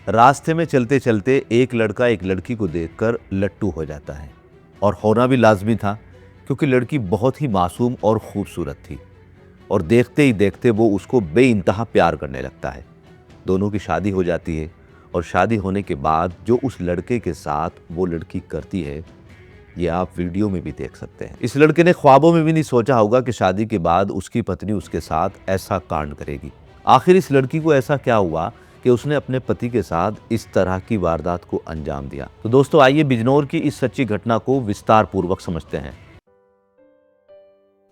रास्ते में चलते चलते एक लड़का एक लड़की को देखकर लट्टू हो जाता है, और होना भी लाजमी था क्योंकि लड़की बहुत ही मासूम और खूबसूरत थी, और देखते ही देखते वो उसको बेइंतहा प्यार करने लगता है। दोनों की शादी हो जाती है, और शादी होने के बाद जो उस लड़के के साथ वो लड़की करती है ये आप वीडियो में भी देख सकते हैं। इस लड़के ने ख्वाबों में भी नहीं सोचा होगा कि शादी के बाद उसकी पत्नी उसके साथ ऐसा कांड करेगी। आखिर इस लड़की को ऐसा क्या हुआ कि उसने अपने पति के साथ इस तरह की वारदात को अंजाम दिया। तो दोस्तों आइए बिजनौर की इस सच्ची घटना को विस्तार पूर्वक समझते हैं।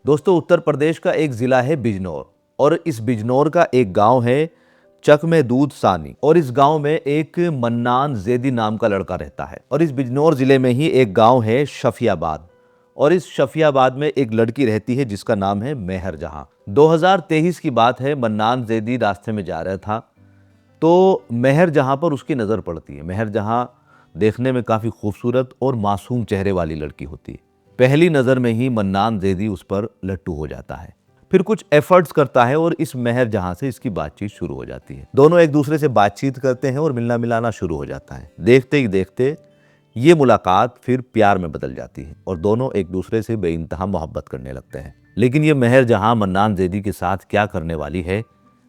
दोस्तों उत्तर प्रदेश का एक जिला है बिजनौर, और इस बिजनौर का एक गांव है चकमेदूद सानी, और इस गांव में एक मन्नान जैदी नाम का लड़का रहता है। और इस बिजनौर जिले में ही एक गांव है शफियाबाद, और इस शफियाबाद में एक लड़की रहती है जिसका नाम है मेहर जहां। 2023 की बात है, मन्नान जैदी रास्ते में जा रहा था तो मेहर जहां पर उसकी नज़र पड़ती है। मेहर जहां देखने में काफ़ी खूबसूरत और मासूम चेहरे वाली लड़की होती है। पहली नज़र में ही मन्नान जैदी उस पर लट्टू हो जाता है। फिर कुछ एफर्ट्स करता है और इस मेहर जहां से इसकी बातचीत शुरू हो जाती है। दोनों एक दूसरे से बातचीत करते हैं और मिलना मिलाना शुरू हो जाता है। देखते ही देखते ये मुलाकात फिर प्यार में बदल जाती है और दोनों एक दूसरे से बेइंतहा मोहब्बत करने लगते हैं। लेकिन ये मेहर जहां मन्नान जैदी के साथ क्या करने वाली है,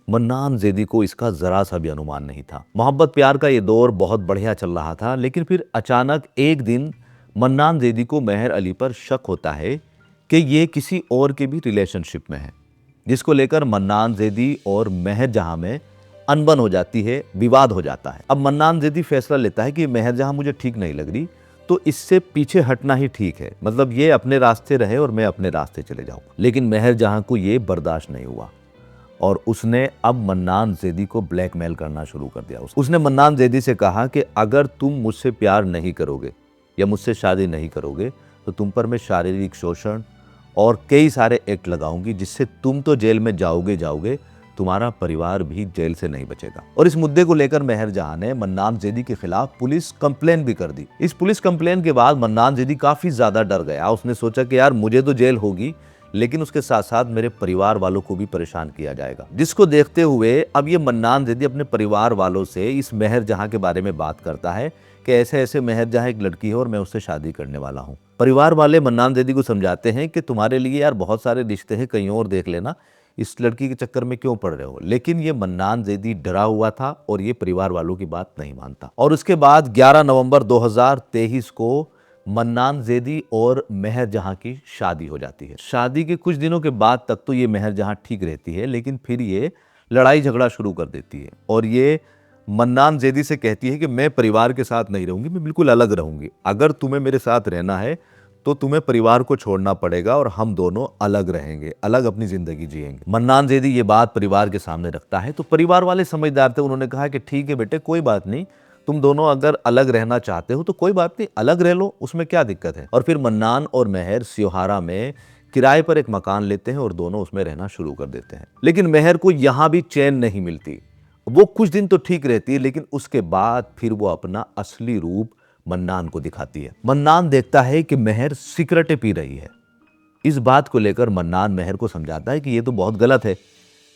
मन्नान जैदी को इसका जरा सा भी अनुमान नहीं था। मोहब्बत प्यार का ये दौर बहुत बढ़िया चल रहा था, लेकिन फिर अचानक एक दिन मन्नान जैदी को मेहर अली पर शक होता है कि ये किसी और के भी रिलेशनशिप में है, जिसको लेकर मन्नान जैदी और मेहर जहां में अनबन हो जाती है, विवाद हो जाता है। अब मन्नान जैदी फैसला लेता है कि मेहर जहां मुझे ठीक नहीं लग रही, तो इससे पीछे हटना ही ठीक है, मतलब ये अपने रास्ते रहे और मैं अपने रास्ते चले जाऊं। लेकिन मेहर जहां को ये बर्दाश्त नहीं हुआ और उसने अब मन्नान जैदी को ब्लैकमेल करना शुरू कर दिया। उसने मन्नान जैदी से कहा कि अगर तुम मुझसे प्यार नहीं करोगे या मुझसे शादी नहीं करोगे तो तुम पर मैं शारीरिक शोषण और कई सारे एक्ट लगाऊंगी, जिससे तुम तो जेल में जाओगे, तुम्हारा परिवार भी जेल से नहीं बचेगा। और इस मुद्दे को लेकर मेहर जहां ने मन्नान जैदी के खिलाफ पुलिस कंप्लेन भी कर दी। इस पुलिस कंप्लेन के बाद मन्नान जैदी काफी ज्यादा डर गया। उसने सोचा कि यार मुझे तो जेल होगी, लेकिन उसके साथ साथ मेरे परिवार वालों को भी परेशान किया जाएगा, जिसको देखते हुए अब ये मन्नान जैदी अपने परिवार वालों से इस मेहर जहां के बारे में बात करता है कि ऐसे ऐसे मेहर जहां एक लड़की है और मैं उससे शादी करने वाला हूं। परिवार वाले मन्नान जैदी को समझाते हैं कि तुम्हारे लिए यार बहुत सारे रिश्ते हैं, कहीं और देख लेना, इस लड़की के चक्कर में क्यों पड़ रहे हो। लेकिन ये मन्नान जैदी डरा हुआ था और ये परिवार वालों की बात नहीं मानता। और उसके बाद 11 नवंबर 2023 को मन्नान जैदी और मेहर जहां की शादी हो जाती है। शादी के कुछ दिनों के बाद तक तो ये मेहर जहां ठीक रहती है, लेकिन फिर ये लड़ाई झगड़ा शुरू कर देती है और ये मन्नान जैदी से कहती है कि मैं परिवार के साथ नहीं रहूंगी, मैं बिल्कुल अलग रहूंगी। अगर तुम्हें मेरे साथ रहना है तो तुम्हें परिवार को छोड़ना पड़ेगा और हम दोनों अलग रहेंगे, अलग अपनी जिंदगी जिएंगे। मन्नान जैदी ये बात परिवार के सामने रखता है तो परिवार वाले समझदार थे, उन्होंने कहा कि ठीक है बेटे, कोई बात नहीं, तुम दोनों अगर अलग रहना चाहते हो तो कोई बात नहीं, अलग रह लो, उसमें क्या दिक्कत है। और फिर मन्नान और मेहर सियोहारा में किराए पर एक मकान लेते हैं और दोनों उसमें रहना शुरू कर देते हैं। लेकिन मेहर को यहां भी चैन नहीं मिलती। वो कुछ दिन तो ठीक रहती है, लेकिन उसके बाद फिर वो अपना असली रूप मन्नान को दिखाती है। मन्नान देखता है कि मेहर सिगरेटें पी रही है। इस बात को लेकर मन्नान मेहर को समझाता है कि ये तो बहुत गलत है,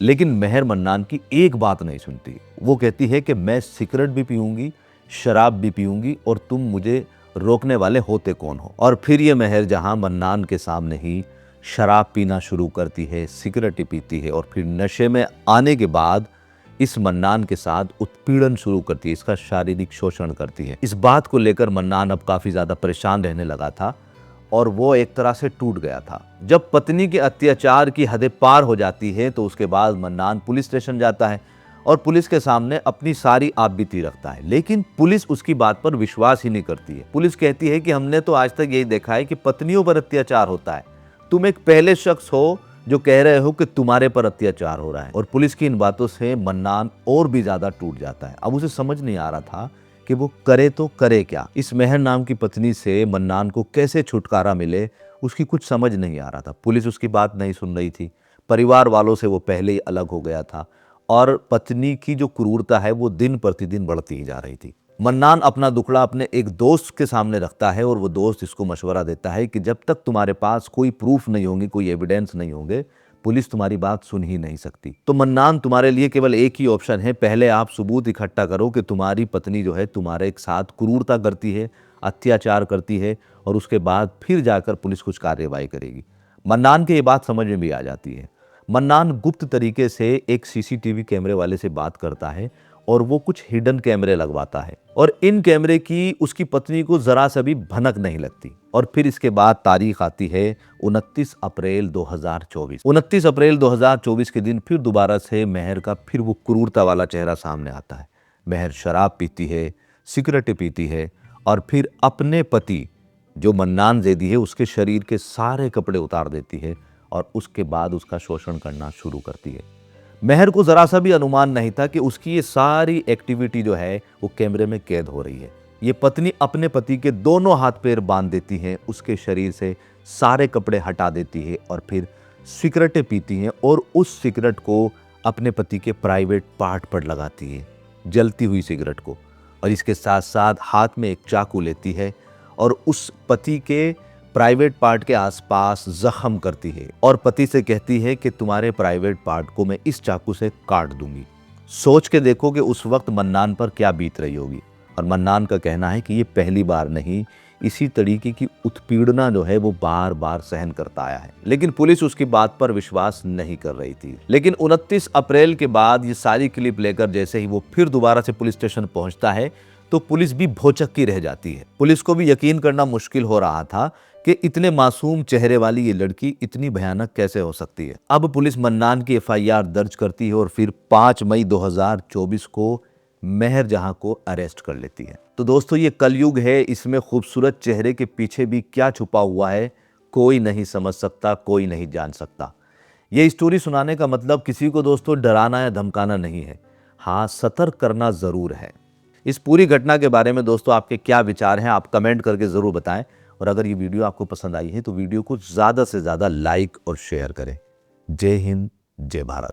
लेकिन मेहर मन्नान की एक बात नहीं सुनती। वो कहती है कि मैं सिगरेट भी पीऊंगी, शराब भी पीऊंगी, और तुम मुझे रोकने वाले होते कौन हो। और फिर ये मेहर जहां मन्नान के सामने ही शराब पीना शुरू करती है, सिगरेट पीती है, और फिर नशे में आने के बाद इस मन्नान के साथ उत्पीड़न शुरू करती है, इसका शारीरिक शोषण करती है। इस बात को लेकर मन्नान अब काफी ज्यादा परेशान रहने लगा था और वो एक तरह से टूट गया था। जब पत्नी के अत्याचार की हदें पार हो जाती है तो उसके बाद मन्नान पुलिस स्टेशन जाता है और पुलिस के सामने अपनी सारी आपबीती रखता है, लेकिन पुलिस उसकी बात पर विश्वास ही नहीं करती है। पुलिस कहती है कि हमने तो आज तक यही देखा है कि पत्नियों पर अत्याचार होता है, तुम एक पहले शख्स हो जो कह रहे हो कि तुम्हारे पर अत्याचार हो रहा है। और पुलिस की इन बातों से मन्नान और भी ज्यादा टूट जाता है। अब उसे समझ नहीं आ रहा था कि वो करे तो करे क्या। इस मेहर नाम की पत्नी से मन्नान को कैसे छुटकारा मिले, उसकी कुछ समझ नहीं आ रहा था। पुलिस उसकी बात नहीं सुन रही थी, परिवार वालों से वो पहले ही अलग हो गया था और पत्नी की जो क्रूरता है वो दिन प्रतिदिन बढ़ती ही जा रही थी। मन्नान अपना दुखड़ा अपने एक दोस्त के सामने रखता है और वो दोस्त इसको मशवरा देता है कि जब तक तुम्हारे पास कोई प्रूफ नहीं होंगे, कोई एविडेंस नहीं होंगे, पुलिस तुम्हारी बात सुन ही नहीं सकती। तो मन्नान, तुम्हारे लिए केवल एक ही ऑप्शन है, पहले आप सबूत इकट्ठा करो कि तुम्हारी पत्नी जो है तुम्हारे साथ क्रूरता करती है, अत्याचार करती है, और उसके बाद फिर जाकर पुलिस कुछ कार्रवाई करेगी। मन्नान की ये बात समझ में भी आ जाती है। मन्नान गुप्त तरीके से एक सीसीटीवी कैमरे वाले से बात करता है और वो कुछ हिडन कैमरे लगवाता है, और इन कैमरे की उसकी पत्नी को जरा सा भी भनक नहीं लगती। और फिर इसके बाद तारीख आती है 29 अप्रैल 2024। 29 अप्रैल 2024 के दिन फिर दोबारा से मेहर का फिर वो क्रूरता वाला चेहरा सामने आता है। मेहर शराब पीती है, सिगरेटें पीती है, और फिर अपने पति जो मन्नान जैदी है उसके शरीर के सारे कपड़े उतार देती है और उसके बाद उसका शोषण करना शुरू करती है। मेहर को जरा सा भी अनुमान नहीं था कि उसकी ये सारी एक्टिविटी जो है वो कैमरे में कैद हो रही है। ये पत्नी अपने पति के दोनों हाथ पैर बांध देती है, उसके शरीर से सारे कपड़े हटा देती है, और फिर सिगरेटें पीती हैं और उस सिगरेट को अपने पति के प्राइवेट पार्ट पर लगाती है, जलती हुई सिगरेट को। और इसके साथ साथ हाथ में एक चाकू लेती है और उस पति के प्राइवेट पार्ट के आसपास जख्म करती है और पति से कहती है कि तुम्हारे प्राइवेट पार्ट को मैं इस चाकू से काट दूंगी। सोच के देखो कि उस वक्त मन्नान पर क्या बीत रही होगी। और मन्नान का कहना है कि ये पहली बार नहीं, इसी तरीके की उत्पीड़ना जो है वो बार बार सहन करता आया है, लेकिन पुलिस उसकी बात पर विश्वास नहीं कर रही थी। लेकिन 29 अप्रैल के बाद ये सारी क्लिप लेकर जैसे ही वो फिर दोबारा से पुलिस स्टेशन पहुंचता है तो पुलिस भी भौचक्की रह जाती है। पुलिस को भी यकीन करना मुश्किल हो रहा था कि इतने मासूम चेहरे वाली ये लड़की इतनी भयानक कैसे हो सकती है। अब पुलिस मन्नान की एफआईआर दर्ज करती है और फिर 5 मई 2024 को मेहर जहां को अरेस्ट कर लेती है। तो दोस्तों, ये कलयुग है, इसमें खूबसूरत चेहरे के पीछे भी क्या छुपा हुआ है कोई नहीं समझ सकता, कोई नहीं जान सकता। ये स्टोरी सुनाने का मतलब किसी को दोस्तों डराना या धमकाना नहीं है, हाँ सतर्क करना जरूर है। इस पूरी घटना के बारे में दोस्तों आपके क्या विचार हैं, आप कमेंट करके ज़रूर बताएं। और अगर ये वीडियो आपको पसंद आई है तो वीडियो को ज़्यादा से ज़्यादा लाइक और शेयर करें। जय हिंद, जय भारत।